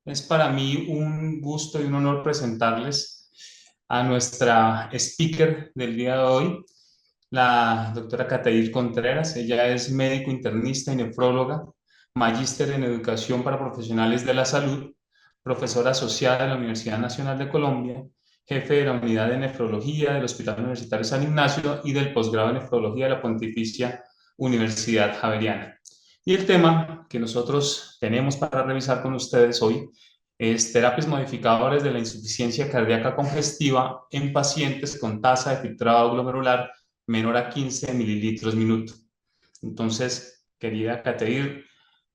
Es para mí un gusto y un honor presentarles a nuestra speaker del día de hoy, la doctora Catair Contreras. Ella es médico internista y nefróloga, magíster en educación para profesionales de la salud, profesora asociada de la Universidad Nacional de Colombia, jefe de la unidad de nefrología del Hospital Universitario San Ignacio y del posgrado de nefrología de la Pontificia Universidad Javeriana. Y el tema que nosotros tenemos para revisar con ustedes hoy es terapias modificadoras de la insuficiencia cardíaca congestiva en pacientes con tasa de filtrado glomerular menor a 15 mililitros minuto. Entonces, querida Cateir,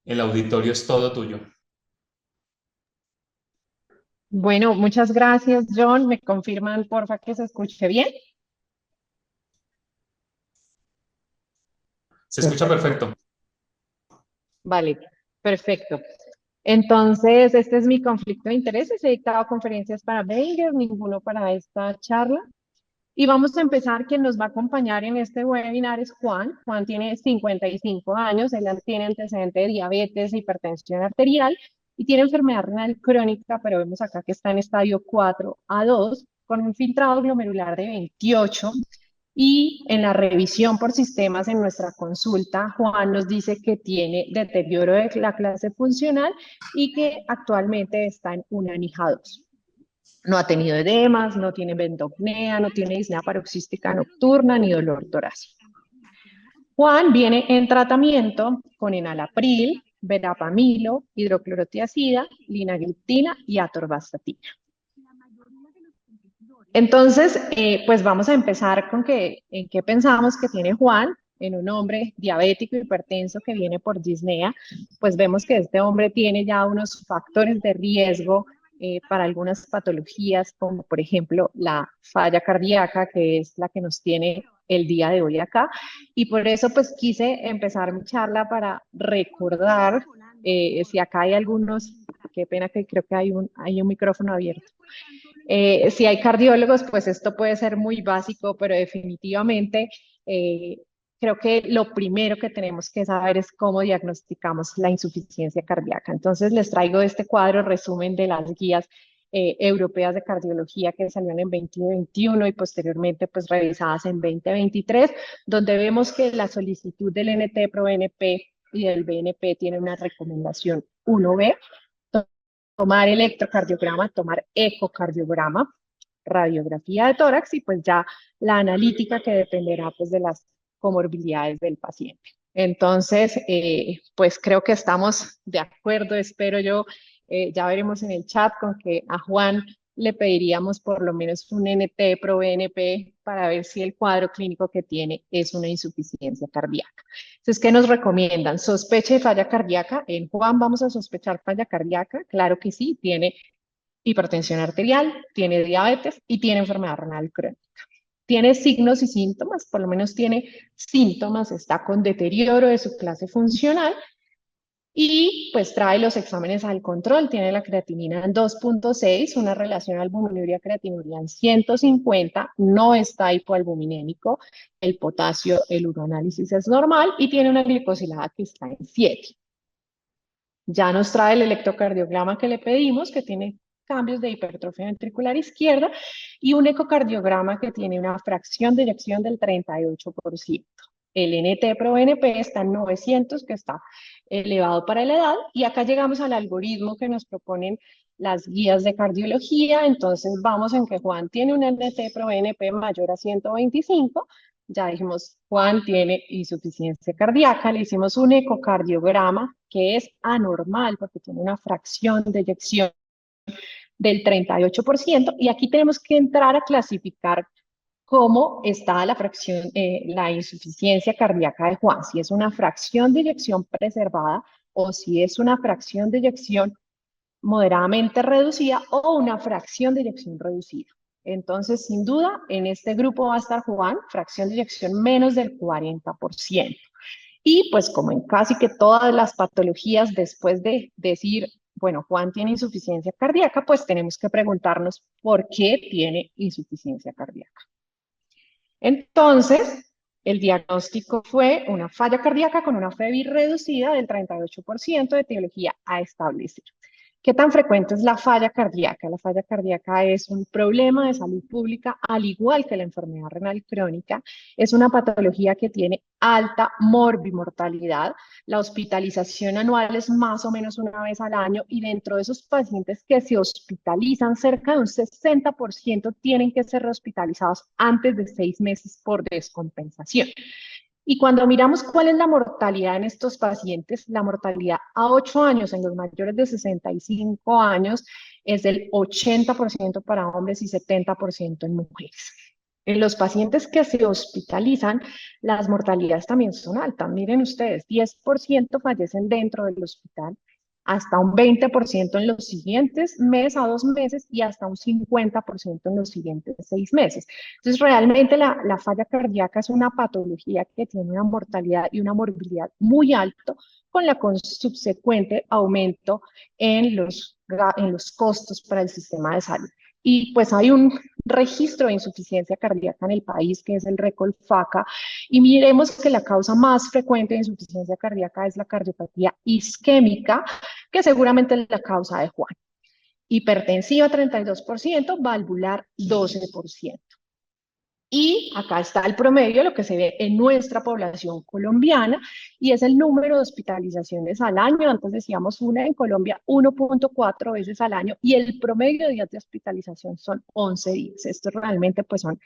el auditorio es todo tuyo. Bueno, muchas gracias, John. ¿Me confirman, porfa, que se escuche bien? Se escucha Perfecto. perfecto. Vale, perfecto. Entonces, este es mi conflicto de intereses. He dictado conferencias para Banger, ninguno para esta charla. Y vamos a empezar. Quien nos va a acompañar en este webinar es Juan. Juan tiene 55 años, él tiene antecedente de diabetes, hipertensión arterial y tiene enfermedad renal crónica, pero vemos acá que está en estadio 4A2 con un filtrado glomerular de 28. Y en la revisión por sistemas en nuestra consulta, Juan nos dice que tiene deterioro de la clase funcional y que actualmente está en una ANIJA 2. No ha tenido edemas, no tiene bendopnea, no tiene disnea paroxística nocturna ni dolor torácico. Juan viene en tratamiento con enalapril, verapamilo, hidroclorotiazida, linagliptina y atorvastatina. Entonces, pues vamos a empezar con en qué pensamos que tiene Juan en un hombre diabético hipertenso que viene por disnea. Pues vemos que este hombre tiene ya unos factores de riesgo para algunas patologías, como por ejemplo la falla cardíaca, que es la que nos tiene el día de hoy acá. Y por eso pues quise empezar mi charla para recordar si acá hay algunos, qué pena que creo que hay un micrófono abierto. Si hay cardiólogos, pues esto puede ser muy básico, pero definitivamente eh, creo que lo primero que tenemos que saber es cómo diagnosticamos la insuficiencia cardíaca. Entonces les traigo este cuadro resumen de las guías europeas de cardiología que salieron en 2021 y posteriormente pues revisadas en 2023, donde vemos que la solicitud del NT-proBNP y del BNP tiene una recomendación 1B, tomar electrocardiograma, tomar ecocardiograma, radiografía de tórax y pues ya la analítica que dependerá pues de las comorbilidades del paciente. Entonces, pues creo que estamos de acuerdo, espero yo. Ya veremos en el chat con que a Juan le pediríamos por lo menos un NT-proBNP para ver si el cuadro clínico que tiene es una insuficiencia cardíaca. Entonces, ¿qué nos recomiendan? Sospecha de falla cardíaca. En Juan vamos a sospechar falla cardíaca. Claro que sí, tiene hipertensión arterial, tiene diabetes y tiene enfermedad renal crónica. Tiene signos y síntomas, por lo menos tiene síntomas, está con deterioro de su clase funcional y pues trae los exámenes al control. Tiene la creatinina en 2.6, una relación albuminuria-creatinuria en 150, no está hipoalbuminémico, el potasio, el uroanálisis es normal y tiene una glicosilada que está en 7. Ya nos trae el electrocardiograma que le pedimos, que tiene cambios de hipertrofia ventricular izquierda, y un ecocardiograma que tiene una fracción de eyección del 38%. El NT-proBNP está en 900, que está elevado para la edad, y acá llegamos al algoritmo que nos proponen las guías de cardiología. Entonces vamos en que Juan tiene un NT-proBNP mayor a 125, ya dijimos, Juan tiene insuficiencia cardíaca, le hicimos un ecocardiograma que es anormal porque tiene una fracción de eyección del 38% y aquí tenemos que entrar a clasificar cómo está la fracción, la insuficiencia cardíaca de Juan, si es una fracción de eyección preservada o si es una fracción de eyección moderadamente reducida o una fracción de eyección reducida. Entonces, sin duda, en este grupo va a estar Juan, fracción de eyección menos del 40%. Y pues como en casi que todas las patologías, después de decir, bueno, Juan tiene insuficiencia cardíaca, pues tenemos que preguntarnos por qué tiene insuficiencia cardíaca. Entonces, el diagnóstico fue una falla cardíaca con una FEBI reducida del 38% de etiología a establecer. ¿Qué tan frecuente es la falla cardíaca? La falla cardíaca es un problema de salud pública, al igual que la enfermedad renal crónica. Es una patología que tiene alta morbimortalidad. La hospitalización anual es más o menos una vez al año y dentro de esos pacientes que se hospitalizan, cerca de un 60% tienen que ser hospitalizados antes de 6 meses por descompensación. Y cuando miramos cuál es la mortalidad en estos pacientes, la mortalidad a 8 años en los mayores de 65 años es del 80% para hombres y 70% en mujeres. En los pacientes que se hospitalizan, las mortalidades también son altas. Miren ustedes, 10% fallecen dentro del hospital, hasta un 20% en los siguientes mes a 2 meses y hasta un 50% en los siguientes 6 meses. Entonces, realmente la falla cardíaca es una patología que tiene una mortalidad y una morbilidad muy alto, con la subsecuente aumento en los costos para el sistema de salud. Y pues hay un registro de insuficiencia cardíaca en el país, que es el RECOLFACA, y miremos que la causa más frecuente de insuficiencia cardíaca es la cardiopatía isquémica, que seguramente es la causa de Juan. Hipertensiva 32%, valvular 12%. Y acá está el promedio, lo que se ve en nuestra población colombiana, y es el número de hospitalizaciones al año. Antes decíamos una en Colombia, 1.4 veces al año, y el promedio de días de hospitalización son 11 días. Esto realmente pues son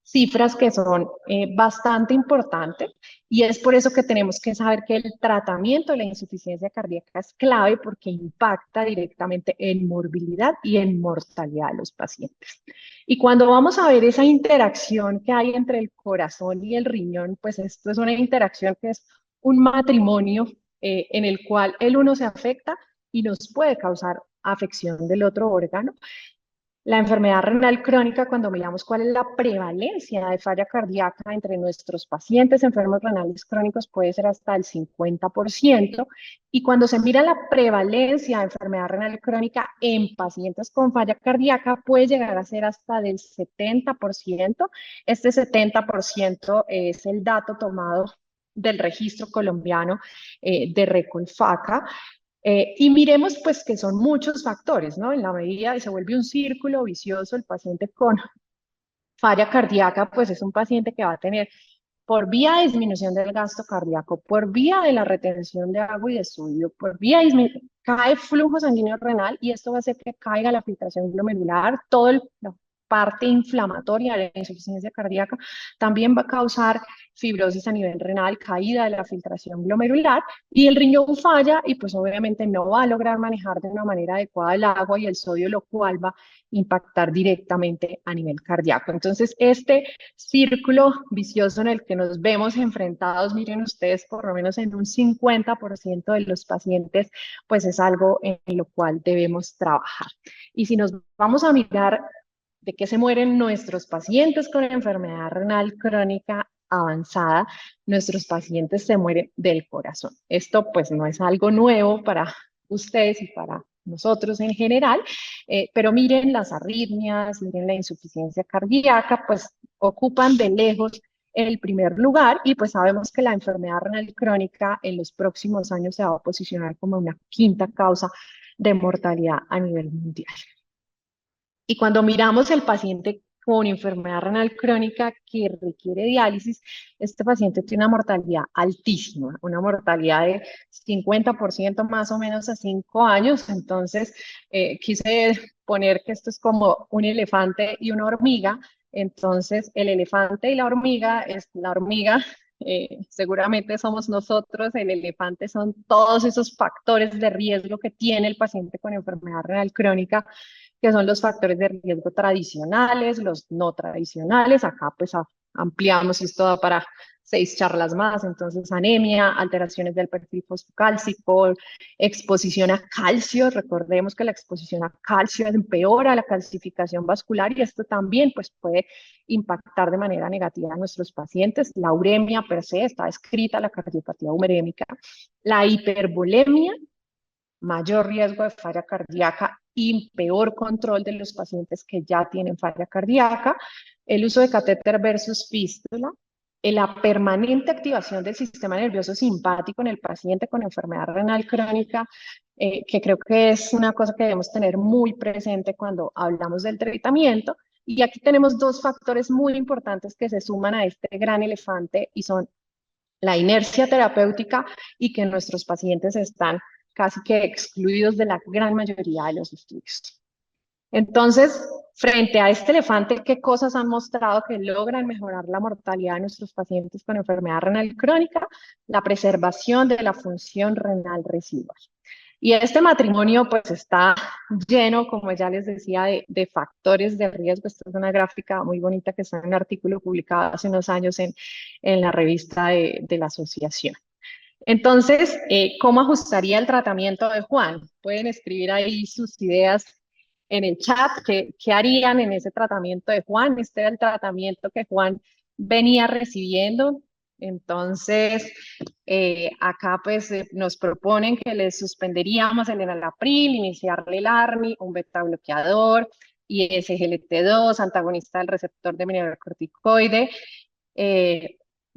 cifras que son bastante importantes, y es por eso que tenemos que saber que el tratamiento de la insuficiencia cardíaca es clave porque impacta directamente en morbilidad y en mortalidad de los pacientes. Y cuando vamos a ver esa interacción que hay entre el corazón y el riñón, pues esto es una interacción que es un matrimonio en el cual el uno se afecta y nos puede causar afección del otro órgano. La enfermedad renal crónica, cuando miramos cuál es la prevalencia de falla cardíaca entre nuestros pacientes enfermos renales crónicos, puede ser hasta el 50%. Y cuando se mira la prevalencia de enfermedad renal crónica en pacientes con falla cardíaca, puede llegar a ser hasta del 70%. Este 70% es el dato tomado del registro colombiano de RECOLFACA. Y miremos pues que son muchos factores, ¿no? En la medida de se vuelve un círculo vicioso, el paciente con falla cardíaca pues es un paciente que va a tener por vía de disminución del gasto cardíaco, por vía de la retención de agua y de sodio, por vía de cae flujo sanguíneo renal y esto va a hacer que caiga la filtración glomerular, toda la parte inflamatoria de la insuficiencia cardíaca también va a causar fibrosis a nivel renal, caída de la filtración glomerular y el riñón falla y pues obviamente no va a lograr manejar de una manera adecuada el agua y el sodio, lo cual va a impactar directamente a nivel cardíaco. Entonces, este círculo vicioso en el que nos vemos enfrentados, miren ustedes, por lo menos en un 50% de los pacientes, pues es algo en lo cual debemos trabajar. Y si nos vamos a mirar de qué se mueren nuestros pacientes con enfermedad renal crónica avanzada, nuestros pacientes se mueren del corazón. Esto pues no es algo nuevo para ustedes y para nosotros en general, pero miren las arritmias, miren la insuficiencia cardíaca, pues ocupan de lejos el primer lugar y pues sabemos que la enfermedad renal crónica en los próximos años se va a posicionar como una quinta causa de mortalidad a nivel mundial. Y cuando miramos el paciente con enfermedad renal crónica que requiere diálisis, este paciente tiene una mortalidad altísima, una mortalidad de 50% más o menos a 5 años. Entonces, quise poner que esto es como un elefante y una hormiga. Entonces, el elefante y la hormiga es la hormiga. Seguramente somos nosotros, el elefante son todos esos factores de riesgo que tiene el paciente con enfermedad renal crónica, que son los factores de riesgo tradicionales, los no tradicionales. Acá pues ampliamos y esto da para 6 charlas más. Entonces, anemia, alteraciones del perfil fosfocálcico, exposición a calcio. Recordemos que la exposición a calcio empeora la calcificación vascular y esto también pues puede impactar de manera negativa a nuestros pacientes. La uremia per se está descrita, la cardiopatía urémica. La hipervolemia, mayor riesgo de falla cardíaca y peor control de los pacientes que ya tienen falla cardíaca, el uso de catéter versus fístula, la permanente activación del sistema nervioso simpático en el paciente con enfermedad renal crónica que creo que es una cosa que debemos tener muy presente cuando hablamos del tratamiento. Y aquí tenemos dos factores muy importantes que se suman a este gran elefante y son la inercia terapéutica y que nuestros pacientes están casi que excluidos de la gran mayoría de los estudios. Entonces, frente a este elefante, ¿qué cosas han mostrado que logran mejorar la mortalidad de nuestros pacientes con enfermedad renal crónica? La preservación de la función renal residual. Y este matrimonio pues está lleno, como ya les decía, de factores de riesgo. Esta es una gráfica muy bonita que está en un artículo publicado hace unos años en la revista de la asociación. Entonces, ¿cómo ajustaría el tratamiento de Juan? Pueden escribir ahí sus ideas en el chat, ¿qué harían en ese tratamiento de Juan? Este era el tratamiento que Juan venía recibiendo. Entonces, acá pues nos proponen que le suspenderíamos el enalapril, iniciarle el ARNI, un beta bloqueador, y SGLT2, antagonista del receptor de mineralocorticoide.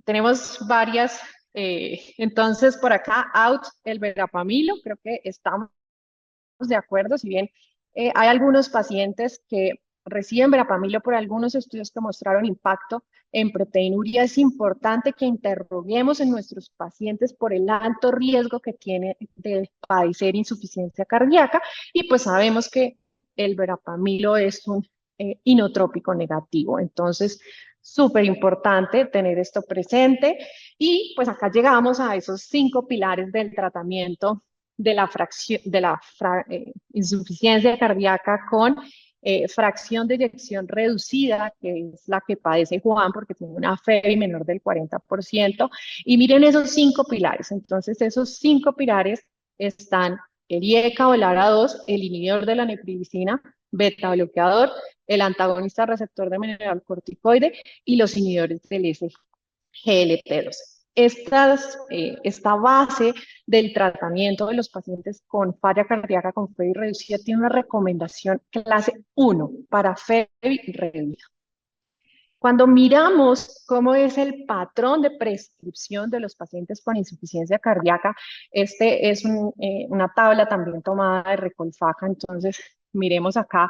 Tenemos varias, entonces por acá, out el verapamilo, creo que estamos de acuerdo, si bien hay algunos pacientes que reciben verapamilo por algunos estudios que mostraron impacto en proteinuria, es importante que interroguemos en nuestros pacientes por el alto riesgo que tiene de padecer insuficiencia cardíaca y pues sabemos que el verapamilo es un inotrópico negativo, entonces súper importante tener esto presente y pues acá llegamos a esos 5 pilares del tratamiento de la, insuficiencia cardíaca con fracción de eyección reducida, que es la que padece Juan porque tiene una FEBI menor del 40%. Y miren esos 5 pilares. Entonces, esos 5 pilares están el IECA o el ARA2, el inhibidor de la neprilicina, beta bloqueador, el antagonista receptor de mineralocorticoide y los inhibidores del SGLT2. Esta base del tratamiento de los pacientes con falla cardíaca con FEBI reducida tiene una recomendación clase 1 para FEBI reducida. Cuando miramos cómo es el patrón de prescripción de los pacientes con insuficiencia cardíaca, este es una tabla también tomada de Recolfaca, entonces miremos acá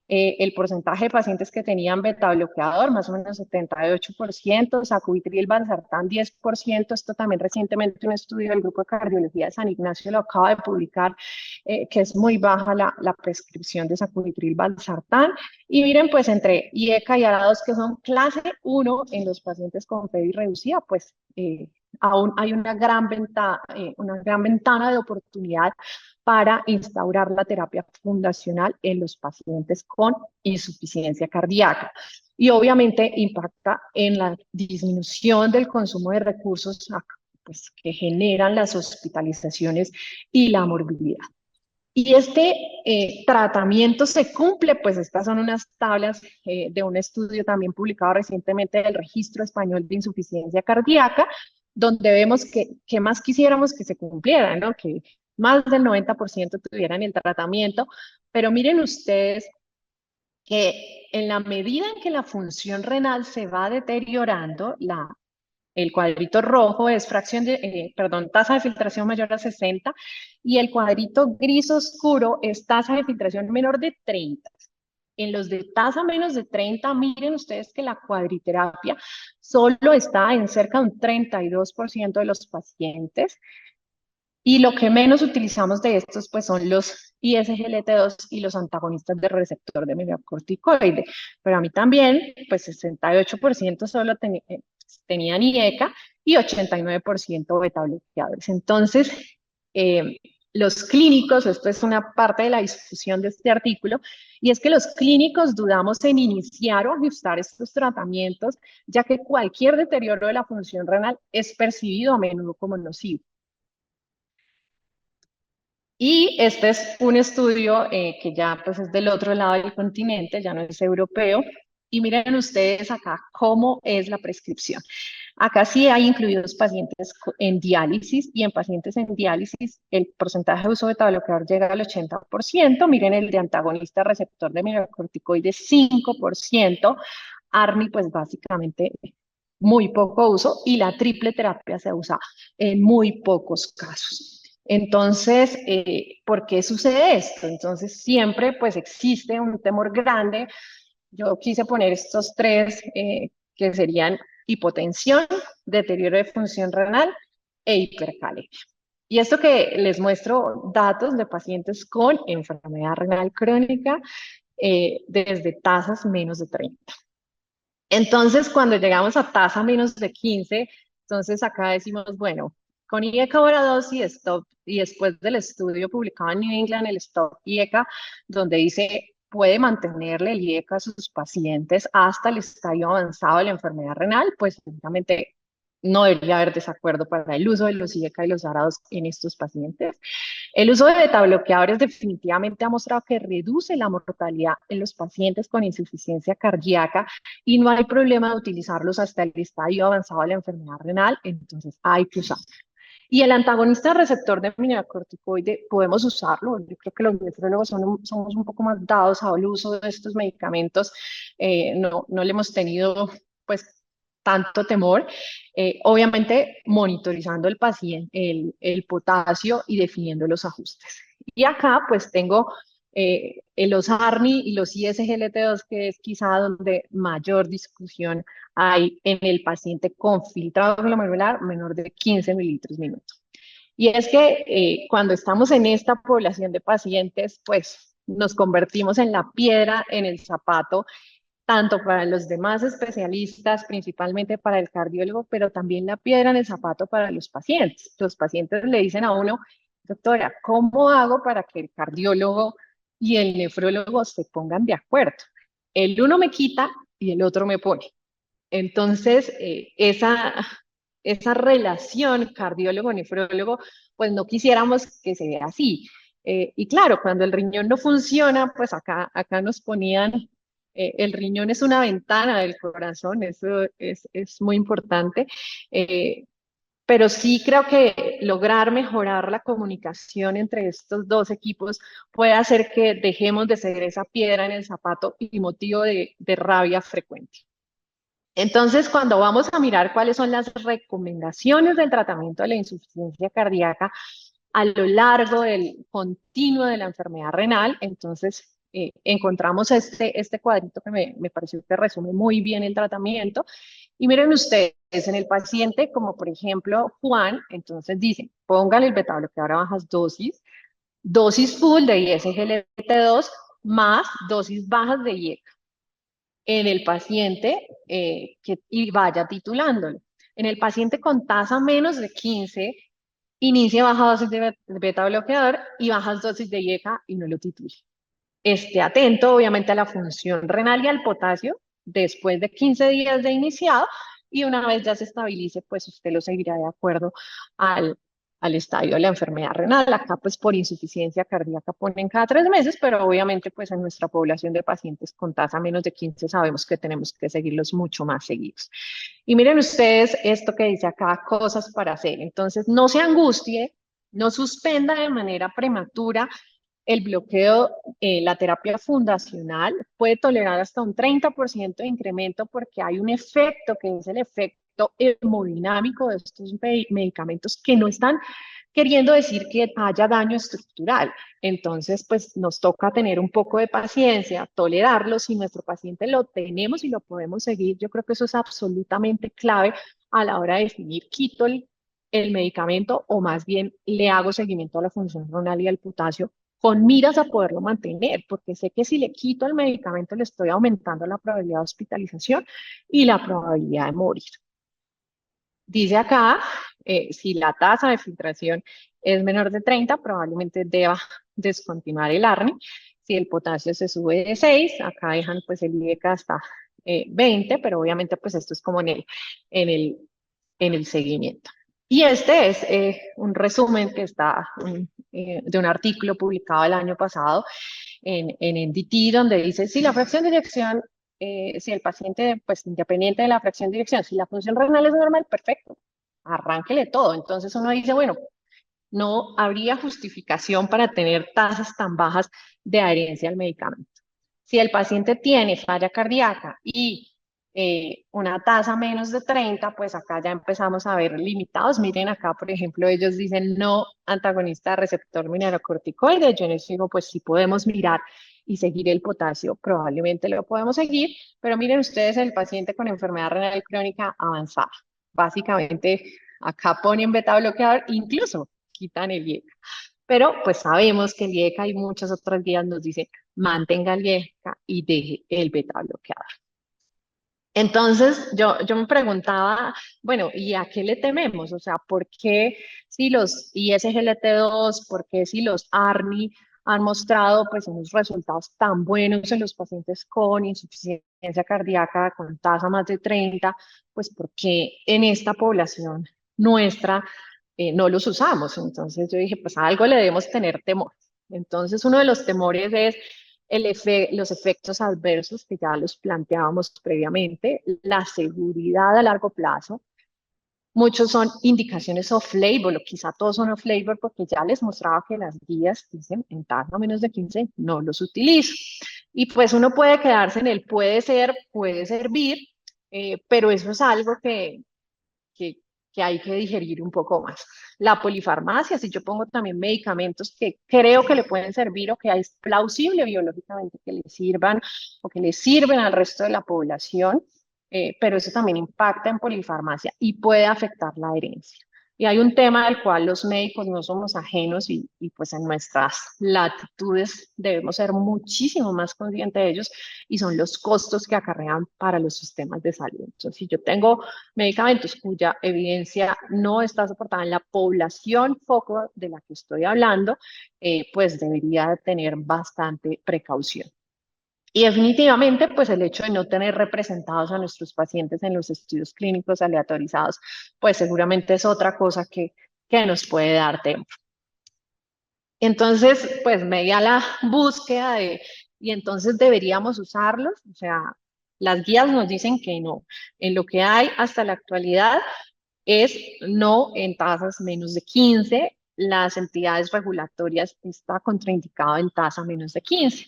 el porcentaje de pacientes que tenían beta bloqueador, más o menos 78%, sacubitril, valsartán 10%, esto también recientemente un estudio del grupo de cardiología de San Ignacio lo acaba de publicar, que es muy baja la prescripción de sacubitril, valsartán, y miren pues entre IECA y ARA2 que son clase 1 en los pacientes con FEBI reducida, pues aún hay una gran ventana de oportunidad para instaurar la terapia fundacional en los pacientes con insuficiencia cardíaca. Y obviamente impacta en la disminución del consumo de recursos pues, que generan las hospitalizaciones y la morbilidad. Y este tratamiento se cumple, pues estas son unas tablas de un estudio también publicado recientemente del Registro Español de Insuficiencia Cardíaca, donde vemos que más quisiéramos que se cumpliera, ¿no? Que más del 90% tuvieran el tratamiento, pero miren ustedes que en la medida en que la función renal se va deteriorando, el cuadrito rojo es tasa de filtración mayor a 60 y el cuadrito gris oscuro es tasa de filtración menor de 30. En los de tasa menos de 30, miren ustedes que la cuadriterapia solo está en cerca de un 32% de los pacientes. Y lo que menos utilizamos de estos pues son los ISGLT2 y los antagonistas del receptor de mineralocorticoide. Pero a mí también, pues 68% solo tenían IECA y 89% beta bloqueadores. Entonces, los clínicos, esto es una parte de la discusión de este artículo, y es que los clínicos dudamos en iniciar o ajustar estos tratamientos, ya que cualquier deterioro de la función renal es percibido a menudo como nocivo. Y este es un estudio que ya pues es del otro lado del continente, ya no es europeo. Y miren ustedes acá cómo es la prescripción. Acá sí hay incluidos pacientes en diálisis y en pacientes en diálisis el porcentaje de uso de beta bloqueador llega al 80%. Miren el de antagonista receptor de mineralocorticoide 5%. ARNI pues básicamente muy poco uso y la triple terapia se usa en muy pocos casos. Entonces, ¿por qué sucede esto? Entonces, siempre pues existe un temor grande. Yo quise poner estos tres que serían hipotensión, deterioro de función renal e hipercalemia. Y esto que les muestro datos de pacientes con enfermedad renal crónica desde tasas menos de 30. Entonces, cuando llegamos a tasa menos de 15, entonces acá decimos, bueno, con IECA hora 2 y stop, y después del estudio publicado en New England, el stop IECA, donde dice puede mantenerle el IECA a sus pacientes hasta el estadio avanzado de la enfermedad renal, pues simplemente no debería haber desacuerdo para el uso de los IECA y los arados en estos pacientes. El uso de betabloqueadores definitivamente ha mostrado que reduce la mortalidad en los pacientes con insuficiencia cardíaca y no hay problema de utilizarlos hasta el estadio avanzado de la enfermedad renal, entonces hay que usarlos. Y el antagonista receptor de mineralocorticoide podemos usarlo. Yo creo que los nefrólogos somos un poco más dados al uso de estos medicamentos. No le hemos tenido pues tanto temor. Obviamente monitorizando el paciente, el potasio y definiendo los ajustes. Y acá pues tengo los ARNI y los ISGLT2, que es quizá donde mayor discusión hay en el paciente con filtrado glomerular menor de 15 mililitros minuto. Y es que cuando estamos en esta población de pacientes, pues nos convertimos en la piedra en el zapato, tanto para los demás especialistas, principalmente para el cardiólogo, pero también la piedra en el zapato para los pacientes. Los pacientes le dicen a uno, doctora, ¿cómo hago para que el cardiólogo y el nefrólogo se pongan de acuerdo? El uno me quita y el otro me pone. Entonces, esa relación cardiólogo-nefrólogo, pues no quisiéramos que se vea así. Y claro, cuando el riñón no funciona, pues acá nos ponían, el riñón es una ventana del corazón, eso es muy importante. Eh, pero sí creo que lograr mejorar la comunicación entre estos dos equipos puede hacer que dejemos de ser esa piedra en el zapato y motivo de rabia frecuente. Entonces, cuando vamos a mirar cuáles son las recomendaciones del tratamiento de la insuficiencia cardíaca a lo largo del continuo de la enfermedad renal, entonces encontramos este cuadrito que me pareció que resume muy bien el tratamiento. Y miren ustedes, en el paciente, como por ejemplo Juan, entonces dicen, póngale el beta bloqueador a bajas dosis, dosis full de ISGLT2 más dosis bajas de IECA en el paciente y vaya titulándolo. En el paciente con tasa menos de 15, inicia baja dosis de beta bloqueador y bajas dosis de IECA y no lo titule. Esté atento, obviamente, a la función renal y al potasio después de 15 días de iniciado y una vez ya se estabilice, pues usted lo seguirá de acuerdo al estadio de la enfermedad renal. Acá, pues por insuficiencia cardíaca ponen cada 3 meses, pero obviamente, pues en nuestra población de pacientes con tasa menos de 15 sabemos que tenemos que seguirlos mucho más seguidos. Y miren ustedes esto que dice acá, cosas para hacer. Entonces, no se angustie, no suspenda de manera prematura el bloqueo, la terapia fundacional puede tolerar hasta un 30% de incremento porque hay un efecto que es el efecto hemodinámico de estos medicamentos que no están queriendo decir que haya daño estructural. Entonces, pues nos toca tener un poco de paciencia, tolerarlo. Si nuestro paciente lo tenemos y lo podemos seguir, yo creo que eso es absolutamente clave a la hora de definir, quito el medicamento o más bien le hago seguimiento a la función renal y al potasio con miras a poderlo mantener, porque sé que si le quito el medicamento le estoy aumentando la probabilidad de hospitalización y la probabilidad de morir. Dice acá, si la tasa de filtración es menor de 30, probablemente deba descontinuar el ARNI. Si el potasio se sube de 6, acá dejan pues el IECA hasta 20, pero obviamente pues esto es como en el, en el seguimiento. Y este es un resumen que está de un artículo publicado el año pasado en NDT, donde dice, si la fracción de eyección, si el paciente, pues independiente de la fracción de eyección, si la función renal es normal, perfecto, arránquele todo. Entonces uno dice, bueno, no habría justificación para tener tasas tan bajas de adherencia al medicamento. Si el paciente tiene falla cardíaca y una tasa menos de 30, pues acá ya empezamos a ver limitados. Miren acá, por ejemplo, ellos dicen no antagonista de receptor mineralocorticoide. Yo les digo, pues sí podemos mirar y seguir el potasio, probablemente lo podemos seguir, pero miren ustedes el paciente con enfermedad renal crónica avanzada. Básicamente, acá ponen beta bloqueador, incluso quitan el IECA. Pero pues sabemos que el IECA y muchas otras guías nos dicen mantenga el IECA y deje el beta bloqueador. Entonces yo me preguntaba, bueno, ¿y a qué le tememos? O sea, ¿por qué si los ISGLT2, por qué si los ARNI han mostrado pues unos resultados tan buenos en los pacientes con insuficiencia cardíaca con tasa más de 30, pues por qué en esta población nuestra no los usamos? Entonces yo dije, pues a algo le debemos tener temor. Entonces uno de los temores es los efectos adversos que ya los planteábamos previamente, la seguridad a largo plazo. Muchos son indicaciones off-label, o quizá todos son off-label porque ya les mostraba que las guías dicen en tasa menos de 15 no los utilizo. Y pues uno puede quedarse en el puede ser, puede servir, pero eso es algo que, que hay que digerir un poco más. La polifarmacia, si yo pongo también medicamentos que creo que le pueden servir o que es plausible biológicamente que le sirvan o que le sirven al resto de la población, pero eso también impacta en polifarmacia y puede afectar la herencia. Y hay un tema del cual los médicos no somos ajenos y pues en nuestras latitudes debemos ser muchísimo más conscientes de ellos y son los costos que acarrean para los sistemas de salud. Entonces, si yo tengo medicamentos cuya evidencia no está soportada en la población foco de la que estoy hablando, pues debería tener bastante precaución. Y definitivamente, pues el hecho de no tener representados a nuestros pacientes en los estudios clínicos aleatorizados, pues seguramente es otra cosa que nos puede dar temor. Entonces, pues me di a la búsqueda y entonces deberíamos usarlos, o sea, las guías nos dicen que no. En lo que hay hasta la actualidad es no en tasas menos de 15, las entidades regulatorias está contraindicado en tasa menos de 15.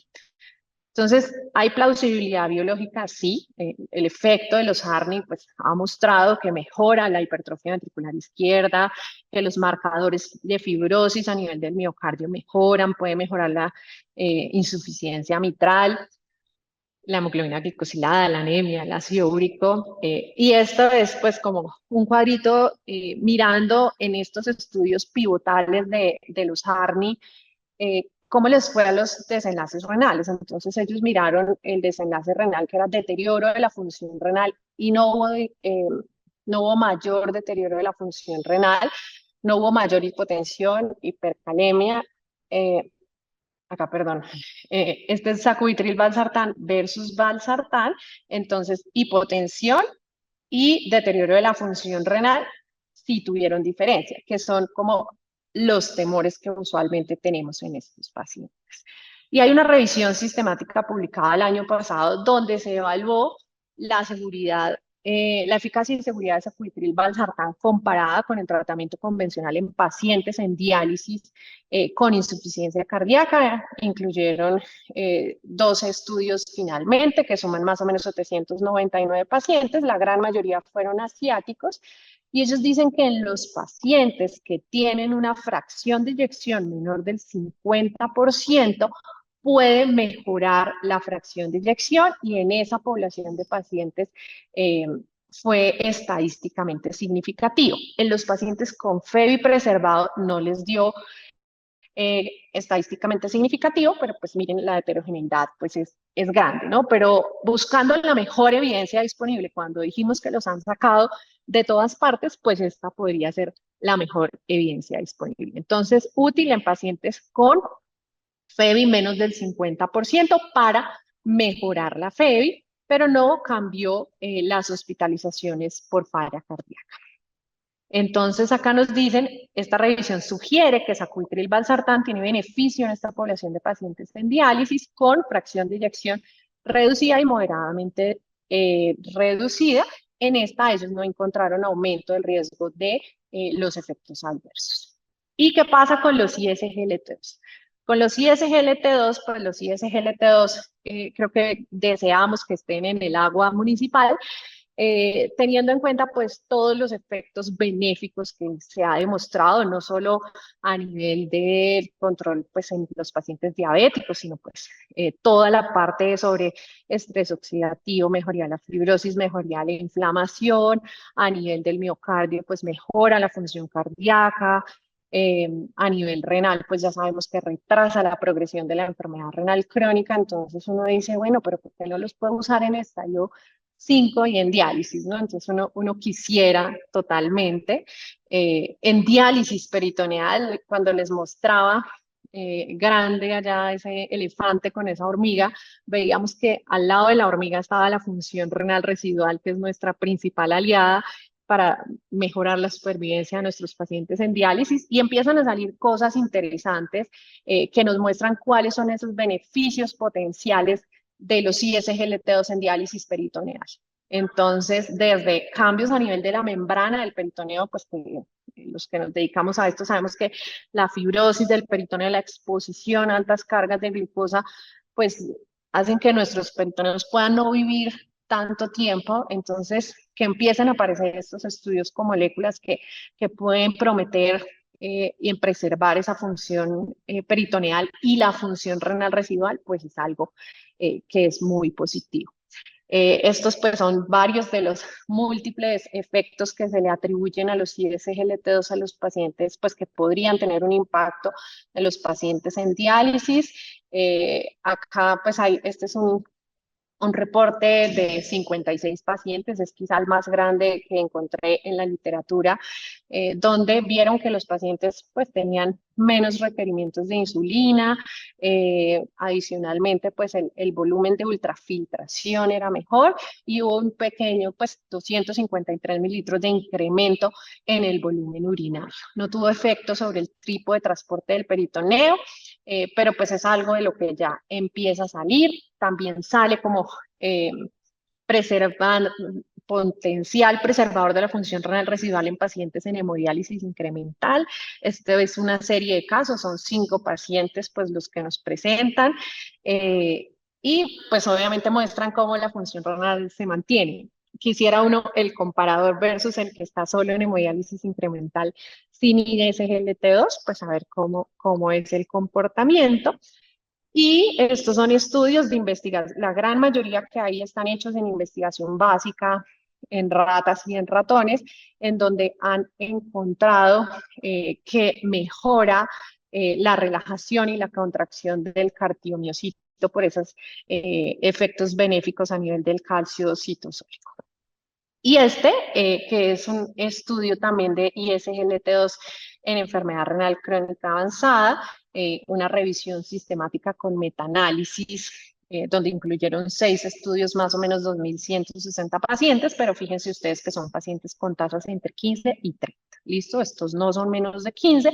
Entonces, ¿hay plausibilidad biológica? Sí. El efecto de los ARNI pues, ha mostrado que mejora la hipertrofia ventricular izquierda, que los marcadores de fibrosis a nivel del miocardio mejoran, puede mejorar la insuficiencia mitral, la hemoglobina glicosilada, la anemia, el ácido úrico. Y esto es pues como un cuadrito mirando en estos estudios pivotales de los ARNI cómo les fue a los desenlaces renales. Entonces ellos miraron el desenlace renal que era deterioro de la función renal y no hubo mayor deterioro de la función renal, no hubo mayor hipotensión, hipercalemia, acá, perdón, este es sacubitril valsartán versus valsartán, entonces hipotensión y deterioro de la función renal sí tuvieron diferencia, que son como los temores que usualmente tenemos en estos pacientes. Y hay una revisión sistemática publicada el año pasado donde se evaluó la seguridad, la eficacia y seguridad de sacubitril valsartán comparada con el tratamiento convencional en pacientes en diálisis con insuficiencia cardíaca. Incluyeron 12 estudios finalmente que suman más o menos 799 pacientes, la gran mayoría fueron asiáticos. Y ellos dicen que en los pacientes que tienen una fracción de eyección menor del 50%, puede mejorar la fracción de eyección y en esa población de pacientes fue estadísticamente significativo. En los pacientes con FEBI preservado no les dio estadísticamente significativo, pero pues miren, la heterogeneidad pues es grande, ¿no? Pero buscando la mejor evidencia disponible, cuando dijimos que los han sacado de todas partes, pues esta podría ser la mejor evidencia disponible. Entonces, útil en pacientes con FEBI menos del 50% para mejorar la FEBI, pero no cambió las hospitalizaciones por falla cardíaca. Entonces, acá nos dicen, esta revisión sugiere que sacubitril valsartán tiene beneficio en esta población de pacientes en diálisis con fracción de eyección reducida y moderadamente reducida. En esta, ellos no encontraron aumento del riesgo de los efectos adversos. ¿Y qué pasa con los ISGLT2? Con los ISGLT2, pues los ISGLT2 creo que deseamos que estén en el agua municipal, teniendo en cuenta pues todos los efectos benéficos que se ha demostrado, no solo a nivel de control pues en los pacientes diabéticos, sino pues toda la parte sobre estrés oxidativo, mejoría la fibrosis, mejoría la inflamación, a nivel del miocardio pues mejora la función cardíaca, a nivel renal, pues ya sabemos que retrasa la progresión de la enfermedad renal crónica, entonces uno dice, bueno, pero ¿por qué no los puedo usar en estadio 5 y en diálisis, ¿no? Entonces uno quisiera totalmente. En diálisis peritoneal, cuando les mostraba grande allá ese elefante con esa hormiga, veíamos que al lado de la hormiga estaba la función renal residual, que es nuestra principal aliada para mejorar la supervivencia de nuestros pacientes en diálisis, y empiezan a salir cosas interesantes que nos muestran cuáles son esos beneficios potenciales de los ISGLT2 en diálisis peritoneal. Entonces, desde cambios a nivel de la membrana del peritoneo, pues los que nos dedicamos a esto sabemos que la fibrosis del peritoneo, la exposición a altas cargas de glucosa, pues hacen que nuestros peritoneos puedan no vivir tanto tiempo, entonces que empiecen a aparecer estos estudios con moléculas que pueden prometer y en preservar esa función peritoneal y la función renal residual, pues es algo que es muy positivo. Estos pues son varios de los múltiples efectos que se le atribuyen a los ISGLT2 a los pacientes, pues que podrían tener un impacto en los pacientes en diálisis. Acá pues este es un reporte de 56 pacientes, es quizá el más grande que encontré en la literatura, donde vieron que los pacientes pues tenían menos requerimientos de insulina, adicionalmente pues el volumen de ultrafiltración era mejor y hubo un pequeño pues 253 mililitros de incremento en el volumen urinario. No tuvo efecto sobre el tipo de transporte del peritoneo, pero pues es algo de lo que ya empieza a salir. También sale como eh, potencial preservador de la función renal residual en pacientes en hemodiálisis incremental. Este es una serie de casos, son 5 pacientes pues los que nos presentan y pues obviamente muestran cómo la función renal se mantiene. Quisiera uno el comparador versus el que está solo en hemodiálisis incremental sin ISGLT2, pues a ver cómo es el comportamiento. Y estos son estudios de investigación, la gran mayoría que hay están hechos en investigación básica, en ratas y en ratones, en donde han encontrado que mejora la relajación y la contracción del cardiomiocito por esos efectos benéficos a nivel del calcio citosólico. Y que es un estudio también de ISGLT2 en enfermedad renal crónica avanzada, una revisión sistemática con metaanálisis, donde incluyeron 6 estudios, más o menos 2.160 pacientes, pero fíjense ustedes que son pacientes con tasas entre 15 y 30. ¿Listo? Estos no son menos de 15,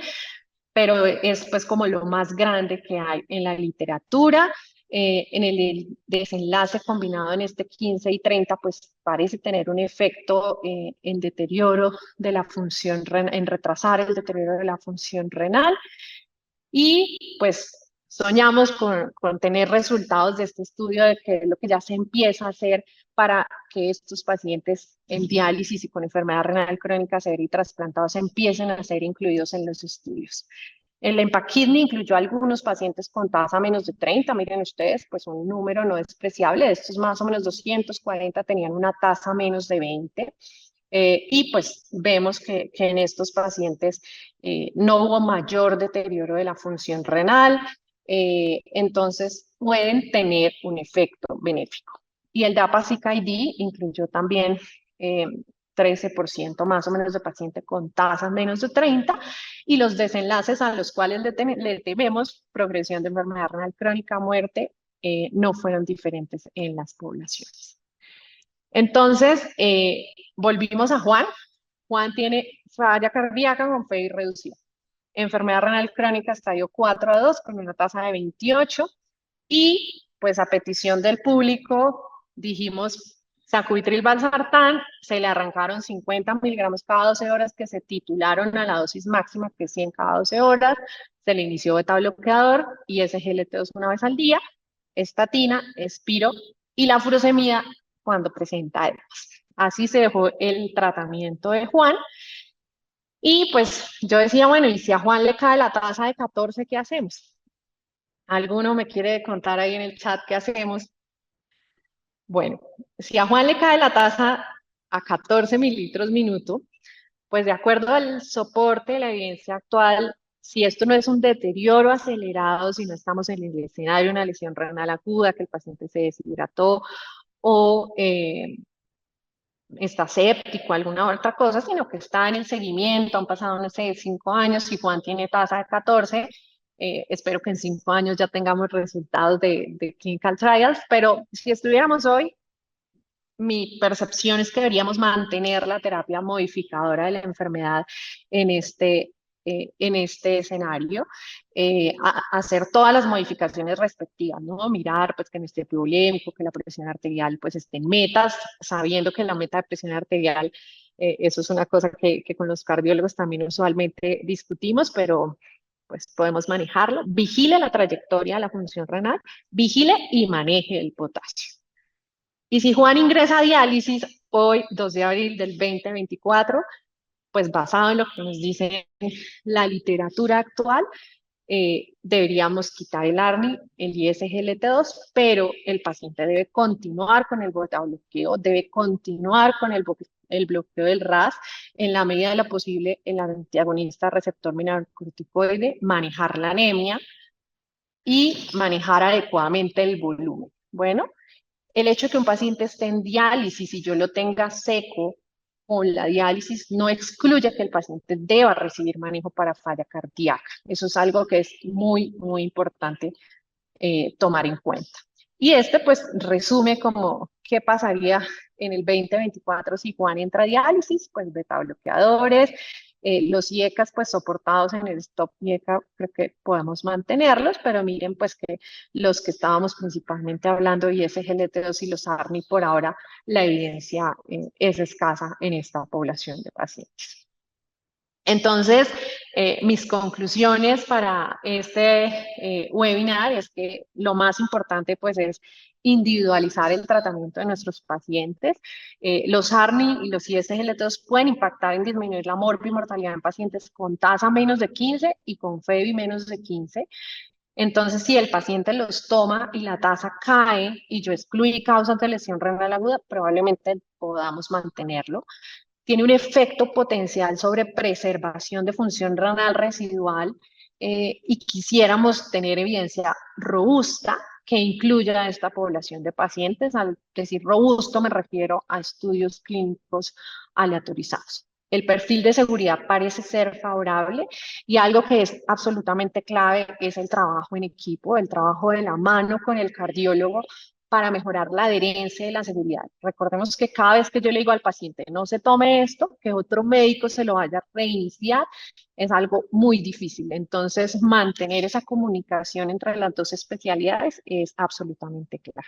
pero es pues como lo más grande que hay en la literatura. En el desenlace combinado en este 15 y 30, pues parece tener un efecto en deterioro de la función renal, en retrasar el deterioro de la función renal. Y pues soñamos con tener resultados de este estudio, de que es lo que ya se empieza a hacer para que estos pacientes en diálisis y con enfermedad renal crónica severa y trasplantados empiecen a ser incluidos en los estudios. El EMPA Kidney incluyó a algunos pacientes con tasa menos de 30, miren ustedes, pues un número no despreciable, de estos más o menos 240 tenían una tasa menos de 20. Y pues vemos que en estos pacientes no hubo mayor deterioro de la función renal, entonces pueden tener un efecto benéfico. Y el DAPA-CKD incluyó también 13% más o menos de pacientes con tasas menos de 30, y los desenlaces a los cuales le tememos, progresión de enfermedad renal crónica, muerte, no fueron diferentes en las poblaciones. Entonces, volvimos a Juan. Juan tiene falla cardíaca con FEI reducida. Enfermedad renal crónica estadio 4-2 con una tasa de 28. Y pues a petición del público dijimos, Sacubitril valsartán, se le arrancaron 50 miligramos cada 12 horas que se titularon a la dosis máxima, que es 100 cada 12 horas. Se le inició beta bloqueador y SGLT2 una vez al día, estatina, espiro y la furosemida cuando presenta EDMAS. Así se dejó el tratamiento de Juan. Y pues yo decía, bueno, ¿y si a Juan le cae la tasa de 14, qué hacemos? ¿Alguno me quiere contar ahí en el chat qué hacemos? Bueno, si a Juan le cae la tasa a 14 mililitros minuto, pues de acuerdo al soporte de la evidencia actual, si esto no es un deterioro acelerado, si no estamos en el escenario de una lesión renal aguda, que el paciente se deshidrató o está séptico, alguna otra cosa, sino que está en el seguimiento, han pasado, no sé, 5 años, si Juan tiene tasa de 14, espero que en 5 años ya tengamos resultados de clinical trials, pero si estuviéramos hoy, mi percepción es que deberíamos mantener la terapia modificadora de la enfermedad en este escenario, hacer todas las modificaciones respectivas, ¿no? Mirar pues que no esté polémico, que la presión arterial pues esté en metas, sabiendo que la meta de presión arterial, eso es una cosa que con los cardiólogos también usualmente discutimos, pero pues podemos manejarlo. Vigile la trayectoria de la función renal, vigile y maneje el potasio. Y si Juan ingresa a diálisis hoy, 2 de abril del 2024, pues basado en lo que nos dice la literatura actual, deberíamos quitar el ARNI, el ISGLT2, pero el paciente debe continuar con el beta bloqueo, debe continuar con el bloqueo del RAS en la medida de lo posible, el antagonista receptor mineralocorticoide, manejar la anemia y manejar adecuadamente el volumen. Bueno, el hecho de que un paciente esté en diálisis y yo lo tenga seco con la diálisis no excluye que el paciente deba recibir manejo para falla cardíaca. Eso es algo que es muy, muy importante tomar en cuenta. Y pues resume como qué pasaría en el 2024 si Juan entra a diálisis, pues beta bloqueadores, los IECAs pues soportados en el stop IECA creo que podemos mantenerlos, pero miren pues que los que estábamos principalmente hablando y SGLT2 y los ARNI por ahora la evidencia es escasa en esta población de pacientes. Entonces, mis conclusiones para este webinar es que lo más importante pues es individualizar el tratamiento de nuestros pacientes. Los ARNI y los ISGLT2 pueden impactar en disminuir la mortalidad en pacientes con tasa menos de 15 y con FEBI menos de 15. Entonces, si el paciente los toma y la tasa cae y yo excluí causas de lesión renal aguda, probablemente podamos mantenerlo. Tiene un efecto potencial sobre preservación de función renal residual y quisiéramos tener evidencia robusta que incluya a esta población de pacientes. Al decir robusto me refiero a estudios clínicos aleatorizados. El perfil de seguridad parece ser favorable y algo que es absolutamente clave es el trabajo en equipo, el trabajo de la mano con el cardiólogo para mejorar la adherencia y la seguridad. Recordemos que cada vez que yo le digo al paciente, no se tome esto, que otro médico se lo vaya a reiniciar, es algo muy difícil. Entonces, mantener esa comunicación entre las dos especialidades es absolutamente clave.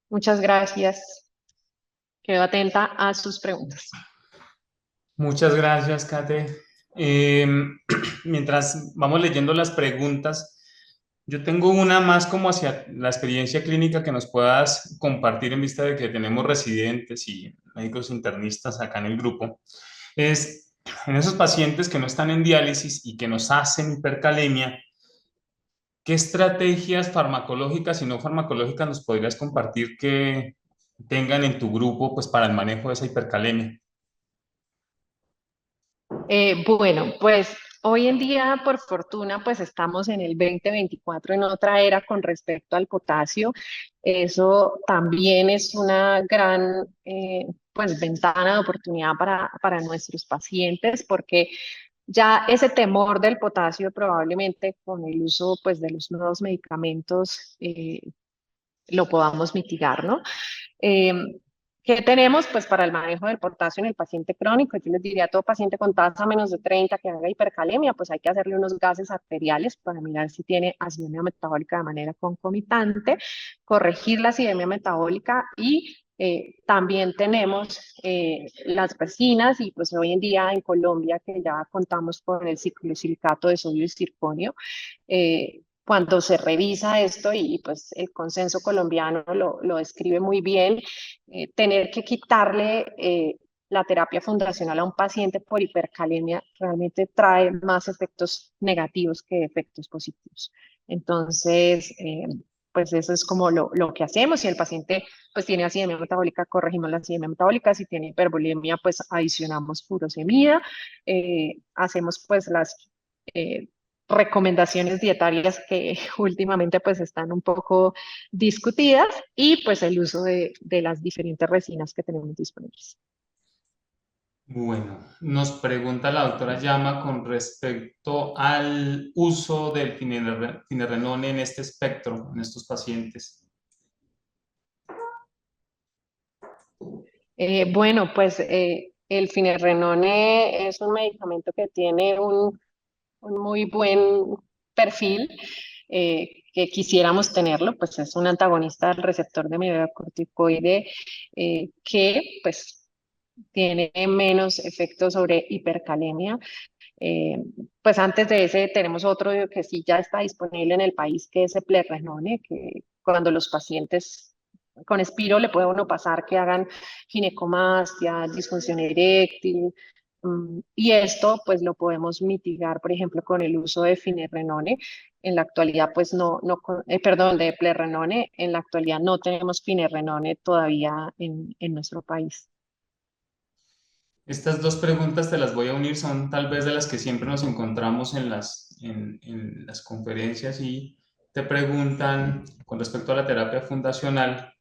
Muchas gracias. Quedo atenta a sus preguntas. Muchas gracias, Kate. Mientras vamos leyendo las preguntas, yo tengo una más como hacia la experiencia clínica que nos puedas compartir en vista de que tenemos residentes y médicos internistas acá en el grupo. Es en esos pacientes que no están en diálisis y que nos hacen hipercalemia, ¿qué estrategias farmacológicas y no farmacológicas nos podrías compartir que tengan en tu grupo pues, para el manejo de esa hipercalemia? Bueno, pues hoy en día, por fortuna, pues estamos en el 2024 en otra era con respecto al potasio. Eso también es una gran pues, ventana de oportunidad para nuestros pacientes porque ya ese temor del potasio probablemente con el uso pues, de los nuevos medicamentos lo podamos mitigar, ¿no? Eh, ¿Qué tenemos? Pues para el manejo del potasio en el paciente crónico, yo les diría a todo paciente con tasa menos de 30 que haga hipercalemia, pues hay que hacerle unos gases arteriales para mirar si tiene acidemia metabólica de manera concomitante, corregir la acidemia metabólica y También tenemos las resinas y pues hoy en día en Colombia que ya contamos con el ciclosilicato de sodio y circonio, cuando se revisa esto y pues el consenso colombiano lo describe muy bien, tener que quitarle la terapia fundacional a un paciente por hipercalemia realmente trae más efectos negativos que efectos positivos. Entonces, pues eso es como lo que hacemos. Si el paciente pues tiene acidemia metabólica, corregimos la acidemia metabólica. Si tiene hipervolemia, pues adicionamos furosemida. Hacemos pues las eh, recomendaciones dietarias que últimamente pues están un poco discutidas y pues el uso de las diferentes resinas que tenemos disponibles. Bueno, nos pregunta la doctora Llama con respecto al uso del finerenone en este espectro, en estos pacientes. Bueno, pues el finerenone es un medicamento que tiene un muy buen perfil, que quisiéramos tenerlo, pues es un antagonista del receptor de mineralocorticoide, que pues tiene menos efecto sobre hipercalemia. Eh, pues antes de ese tenemos otro que sí ya está disponible en el país, que es el Plerrenone, que cuando los pacientes con espiro le puede uno pasar que hagan ginecomastia, disfunción eréctil, y esto pues lo podemos mitigar, por ejemplo, con el uso de finerenone. En la actualidad, pues perdón, de Plerrenone, en la actualidad no tenemos finerenone todavía en nuestro país. Estas dos preguntas te las voy a unir, son tal vez de las que siempre nos encontramos en las conferencias y te preguntan con respecto a la terapia fundacional,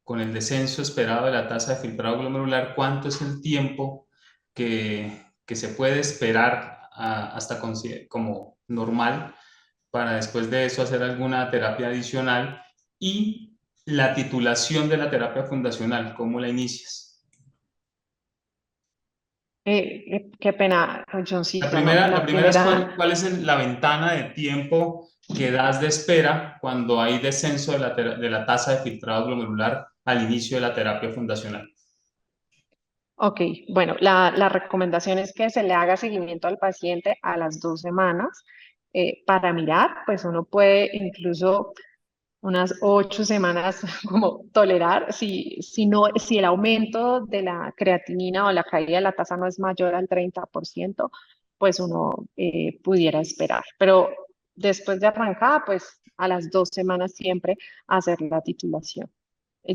con el descenso esperado de la tasa de filtrado glomerular, ¿cuánto es el tiempo que se puede esperar hasta como normal para después de eso hacer alguna terapia adicional? Y la titulación de la terapia fundacional, ¿cómo la inicias? Qué pena, Johncito, no, La la primera es primera. cuál es la ventana de tiempo que das de espera cuando hay descenso de la tasa de filtrado glomerular al inicio de la terapia fundacional. Ok, bueno, la recomendación es que se le haga seguimiento al paciente a las 2 semanas, para mirar, pues uno puede incluso unas 8 semanas como tolerar, si el aumento de la creatinina o la caída de la tasa no es mayor al 30%, pues uno pudiera esperar. Pero después de arrancada, pues a las 2 semanas siempre hacer la titulación.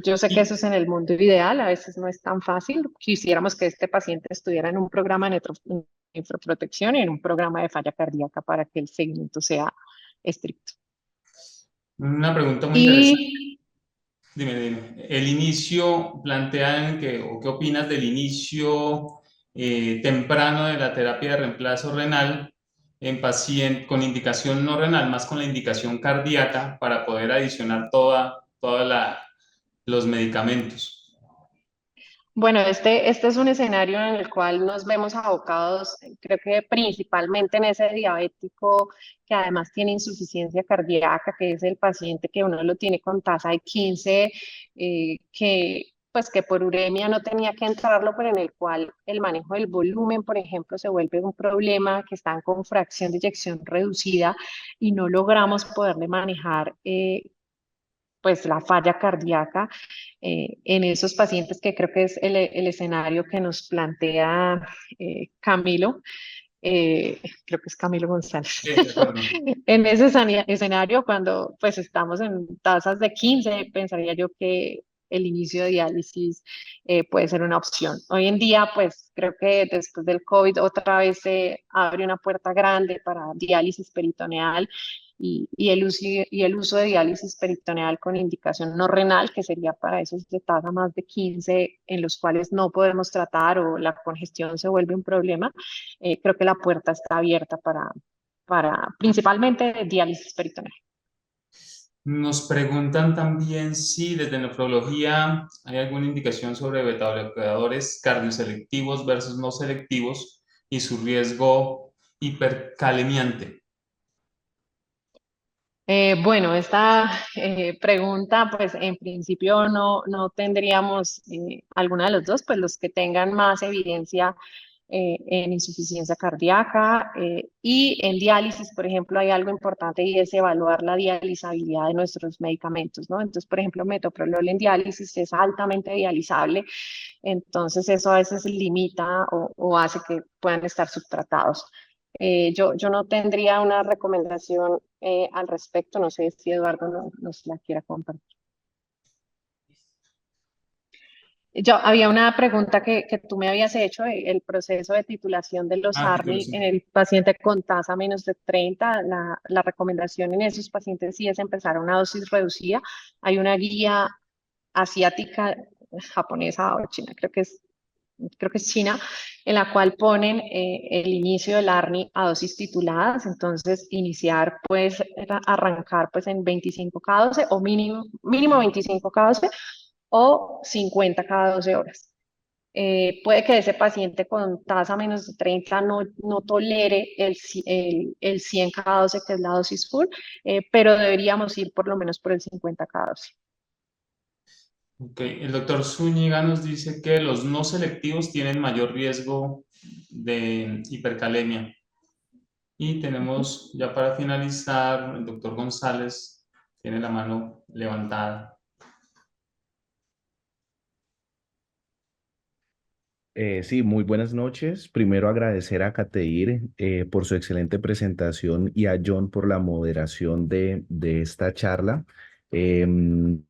Yo sé que eso Y es en el mundo ideal, a veces no es tan fácil. Quisiéramos que este paciente estuviera en un programa de nefroprotección y en un programa de falla cardíaca para que el seguimiento sea estricto. una pregunta muy interesante. Y Dime. El inicio, plantean o qué opinas del inicio temprano de la terapia de reemplazo renal en paciente con indicación no renal, más con la indicación cardíaca para poder adicionar toda los medicamentos. bueno, este es un escenario en el cual nos vemos abocados, creo que principalmente en ese diabético que además tiene insuficiencia cardíaca, que es el paciente que uno lo tiene con tasa de 15, que pues que por uremia no tenía que entrarlo, pero en el cual el manejo del volumen, por ejemplo, se vuelve un problema, que están con fracción de eyección reducida y no logramos poderle manejar pues la falla cardíaca en esos pacientes, que creo que es el escenario que nos plantea Camilo. Creo que es Camilo González. Sí, de acuerdo. En ese escenario, cuando pues estamos en tasas de 15, pensaría yo que el inicio de diálisis puede ser una opción. Hoy en día, pues creo que después del COVID otra vez se abre una puerta grande para diálisis peritoneal y el uso de diálisis peritoneal con indicación no renal, que sería para esos de tasa más de 15, en los cuales no podemos tratar o la congestión se vuelve un problema. Creo que la puerta está abierta para principalmente diálisis peritoneal. Nos preguntan también si desde nefrología hay alguna indicación sobre betabloqueadores cardioselectivos versus no selectivos y su riesgo hipercalemiante. Bueno, esta pregunta, pues en principio no tendríamos alguna de los dos, pues los que tengan más evidencia en insuficiencia cardíaca y en diálisis, por ejemplo, hay algo importante y es evaluar la dializabilidad de nuestros medicamentos, ¿no? Entonces, por ejemplo, metoprolol en diálisis es altamente dializable, entonces eso a veces limita o hace que puedan estar subtratados. Yo no tendría una recomendación al respecto, no sé si Eduardo nos la quiera compartir. Yo, había una pregunta que tú me habías hecho, el proceso de titulación de los Ah, ARNI en titulación. el paciente con tasa menos de 30, la recomendación en esos pacientes sí es empezar a una dosis reducida. Hay una guía asiática, japonesa o china, creo que es China, en la cual ponen el inicio del ARNI a dosis tituladas, entonces iniciar pues, arrancar pues en 25 cada 12 o mínimo 25 cada 12 o 50 cada 12 horas. Puede que ese paciente con tasa menos de 30 no tolere el 100 cada 12, que es la dosis full, pero deberíamos ir por lo menos por el 50 cada 12. Ok, el doctor Zúñiga nos dice que los no selectivos tienen mayor riesgo de hipercalemia. Y tenemos ya para finalizar, el doctor González tiene la mano levantada. Sí, muy buenas noches. Primero agradecer a Cateir por su excelente presentación y a John por la moderación de esta charla. Em,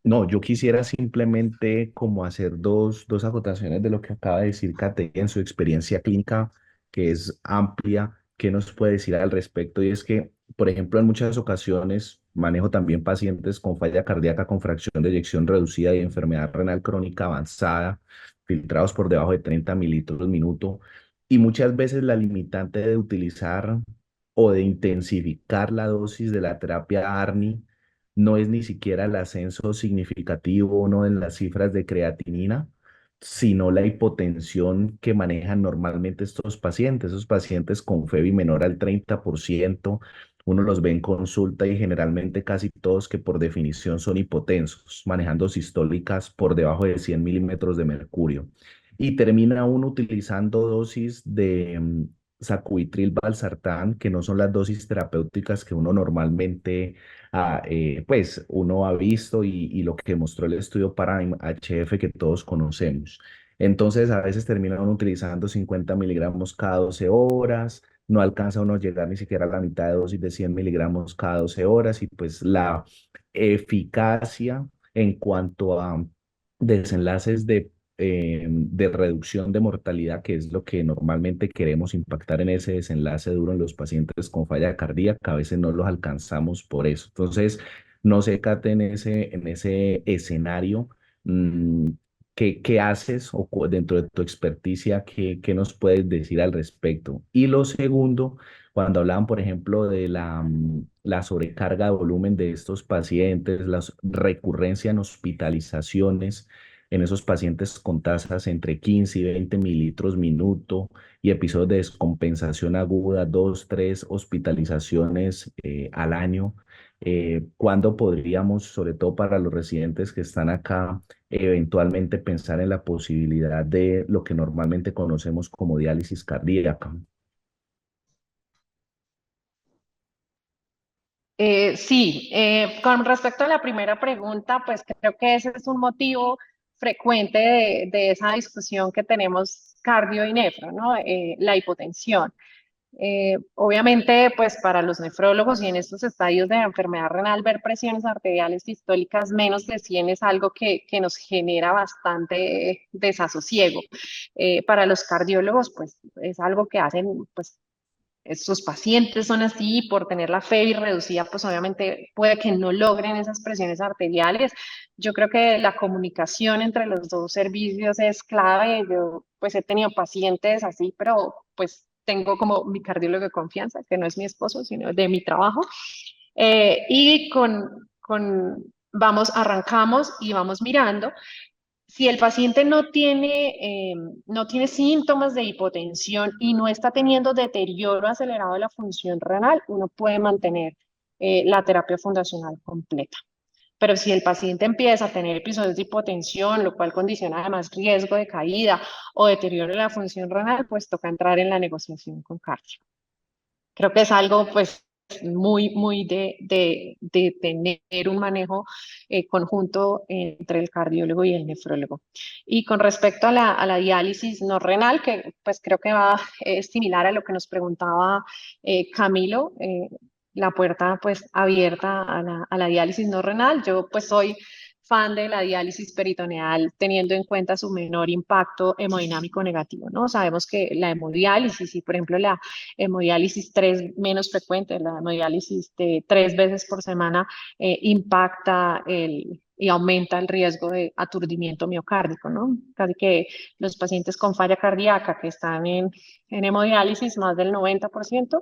no, yo quisiera simplemente como hacer dos acotaciones de lo que acaba de decir Cateir en su experiencia clínica, que es amplia. ¿Qué nos puede decir al respecto? Y es que, por ejemplo, en muchas ocasiones manejo también pacientes con falla cardíaca con fracción de eyección reducida y enfermedad renal crónica avanzada filtrados por debajo de 30 mililitros minuto. Y muchas veces la limitante de utilizar o de intensificar la dosis de la terapia ARNI no es ni siquiera el ascenso significativo no en las cifras de creatinina, sino la hipotensión que manejan normalmente estos pacientes. Esos pacientes con FEBI menor al 30%, uno los ve en consulta y generalmente casi todos que por definición son hipotensos, manejando sistólicas por debajo de 100 milímetros de mercurio. Y termina uno utilizando dosis de sacubitril valsartán, que no son las dosis terapéuticas que uno normalmente pues uno ha visto y lo que mostró el estudio Paradigm HF que todos conocemos. Entonces, a veces terminan uno utilizando 50 miligramos cada 12 horas, no alcanza uno a llegar ni siquiera a la mitad de dosis de 100 miligramos cada 12 horas y pues la eficacia en cuanto a desenlaces de reducción de mortalidad, que es lo que normalmente queremos impactar en ese desenlace duro en los pacientes con falla cardíaca, a veces no los alcanzamos por eso. Entonces, no sé, Kate, en ese escenario, mm, ¿qué haces o dentro de tu experticia, qué nos puedes decir al respecto? Y lo segundo, cuando hablaban, por ejemplo, de la sobrecarga de volumen de estos pacientes, la recurrencia en hospitalizaciones en esos pacientes con tasas entre 15 y 20 mililitros minuto y episodios de descompensación aguda, dos, tres hospitalizaciones al año. ¿Cuándo podríamos, sobre todo para los residentes que están acá, eventualmente pensar en la posibilidad de lo que normalmente conocemos como diálisis cardíaca? Sí, con respecto a la primera pregunta, pues creo que ese es un motivo frecuente de esa discusión que tenemos cardio y nefro, ¿no? La hipotensión. Obviamente, pues para los nefrólogos y en estos estadios de enfermedad renal, ver presiones arteriales sistólicas menos de 100 es algo que nos genera bastante desasosiego. Para los cardiólogos, pues es algo que hacen, pues sus pacientes son así, por tener la FEBI reducida, pues obviamente puede que no logren esas presiones arteriales. Yo creo que la comunicación entre los dos servicios es clave. Yo pues he tenido pacientes así, pero pues tengo como mi cardiólogo de confianza, que no es mi esposo, sino de mi trabajo. Y arrancamos y vamos mirando. Si el paciente no tiene síntomas de hipotensión y no está teniendo deterioro acelerado de la función renal, uno puede mantener la terapia fundacional completa. Pero si el paciente empieza a tener episodios de hipotensión, lo cual condiciona además riesgo de caída o deterioro de la función renal, pues toca entrar en la negociación con cardio. Creo que es algo pues muy de tener un manejo conjunto entre el cardiólogo y el nefrólogo. Y con respecto a la diálisis no renal, que pues creo que va similar a lo que nos preguntaba Camilo, la puerta pues abierta a la diálisis no renal. Yo pues soy fan de la diálisis peritoneal teniendo en cuenta su menor impacto hemodinámico negativo, ¿no? Sabemos que la hemodiálisis y por ejemplo la hemodiálisis menos frecuente, la hemodiálisis de 3 veces por semana impacta y aumenta el riesgo de aturdimiento miocárdico, ¿no? Casi que los pacientes con falla cardíaca que están en hemodiálisis, más del 90%,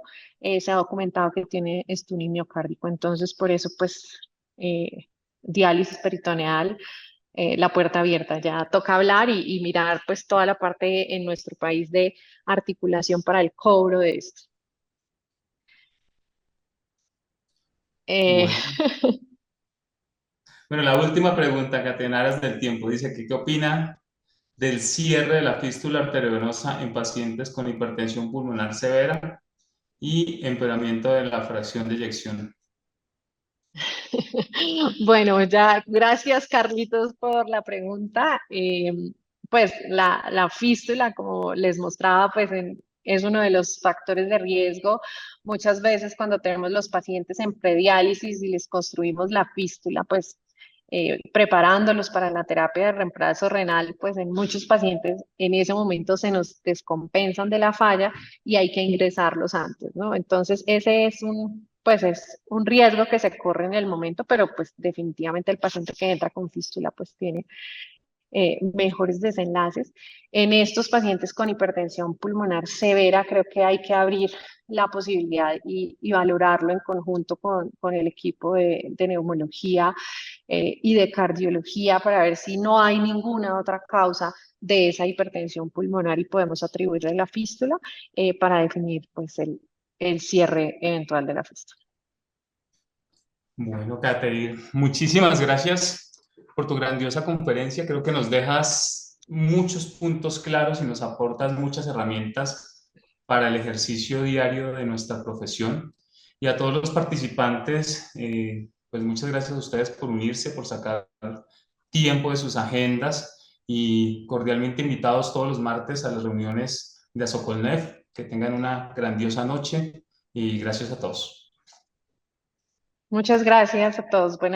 se ha documentado que tiene estudio miocárdico. Entonces, por eso, pues, diálisis peritoneal, la puerta abierta. Ya toca hablar y mirar, pues, toda la parte en nuestro país de articulación para el cobro de esto. Bueno. Bueno, la última pregunta, Catenaras del tiempo, dice que ¿qué opina del cierre de la fístula arteriovenosa en pacientes con hipertensión pulmonar severa y empeoramiento de la fracción de eyección? Bueno, ya, gracias Carlitos por la pregunta. Pues la fístula, como les mostraba, pues es uno de los factores de riesgo. Muchas veces cuando tenemos los pacientes en prediálisis y les construimos la fístula, pues preparándolos para la terapia de reemplazo renal, pues en muchos pacientes en ese momento se nos descompensan de la falla y hay que ingresarlos antes, ¿no? Entonces ese es pues es un riesgo que se corre en el momento, pero pues definitivamente el paciente que entra con fístula pues tiene mejores desenlaces. En estos pacientes con hipertensión pulmonar severa, creo que hay que abrir la posibilidad y valorarlo en conjunto con el equipo de neumología y de cardiología para ver si no hay ninguna otra causa de esa hipertensión pulmonar y podemos atribuirle la fístula para definir pues el cierre eventual de la fístula. Bueno, Caterina, muchísimas gracias por tu grandiosa conferencia. Creo que nos dejas muchos puntos claros y nos aportas muchas herramientas para el ejercicio diario de nuestra profesión. Y a todos los participantes, pues muchas gracias a ustedes por unirse, por sacar tiempo de sus agendas y cordialmente invitados todos los martes a las reuniones de Asocolnef. Que tengan una grandiosa noche y gracias a todos. Muchas gracias a todos. Buenas